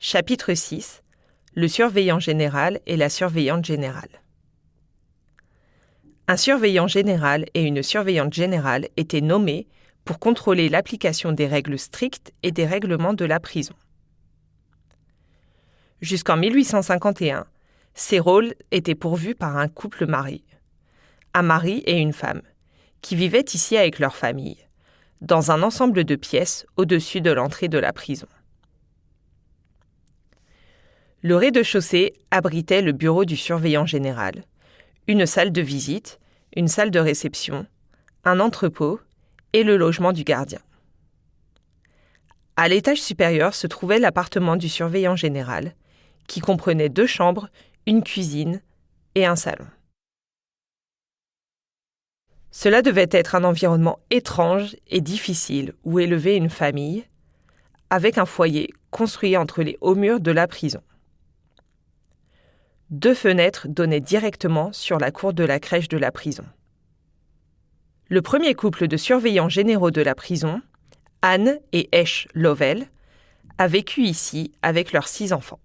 Chapitre 6. Le surveillant général et la surveillante générale. Un surveillant général et une surveillante générale étaient nommés pour contrôler l'application des règles strictes et des règlements de la prison. Jusqu'en 1851, ces rôles étaient pourvus par un couple marié, un mari et une femme, qui vivaient ici avec leur famille, dans un ensemble de pièces au-dessus de l'entrée de la prison. Le rez-de-chaussée abritait le bureau du surveillant général, une salle de visite, une salle de réception, un entrepôt et le logement du gardien. À l'étage supérieur se trouvait l'appartement du surveillant général, qui comprenait 2 chambres, une cuisine et un salon. Cela devait être un environnement étrange et difficile où élever une famille, avec un foyer construit entre les hauts murs de la prison. 2 fenêtres donnaient directement sur la cour de la crèche de la prison. Le premier couple de surveillants généraux de la prison, Anne et Esh Lovell, a vécu ici avec leurs 6 enfants.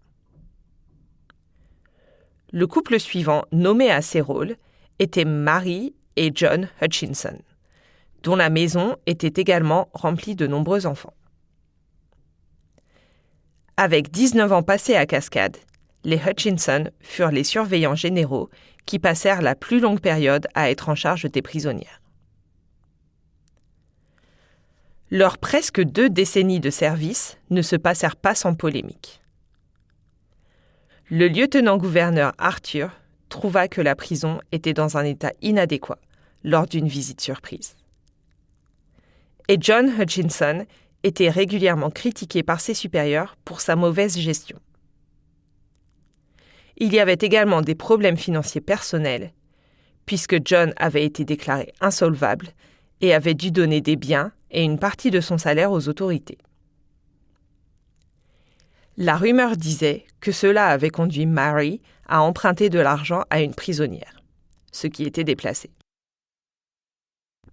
Le couple suivant nommé à ces rôles était Mary et John Hutchinson, dont la maison était également remplie de nombreux enfants. Avec 19 ans passés à Cascade, les Hutchinson furent les surveillants généraux qui passèrent la plus longue période à être en charge des prisonnières. Leurs presque 2 décennies de service ne se passèrent pas sans polémique. Le lieutenant-gouverneur Arthur trouva que la prison était dans un état inadéquat lors d'une visite surprise. Et John Hutchinson était régulièrement critiqué par ses supérieurs pour sa mauvaise gestion. Il y avait également des problèmes financiers personnels, puisque John avait été déclaré insolvable et avait dû donner des biens et une partie de son salaire aux autorités. La rumeur disait que cela avait conduit Mary à emprunter de l'argent à une prisonnière, ce qui était déplacé.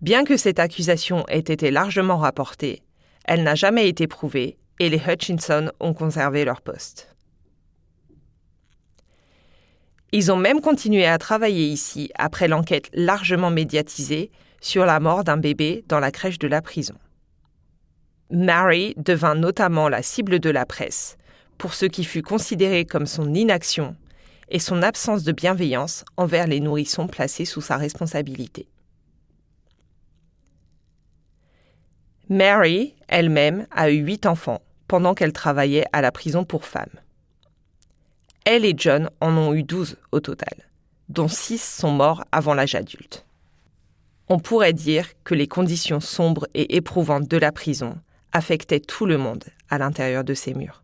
Bien que cette accusation ait été largement rapportée, elle n'a jamais été prouvée et les Hutchinson ont conservé leur poste. Ils ont même continué à travailler ici après l'enquête largement médiatisée sur la mort d'un bébé dans la crèche de la prison. Mary devint notamment la cible de la presse pour ce qui fut considéré comme son inaction et son absence de bienveillance envers les nourrissons placés sous sa responsabilité. Mary, elle-même, a eu 8 enfants pendant qu'elle travaillait à la prison pour femmes. Elle et John en ont eu 12 au total, dont 6 sont morts avant l'âge adulte. On pourrait dire que les conditions sombres et éprouvantes de la prison affectaient tout le monde à l'intérieur de ces murs.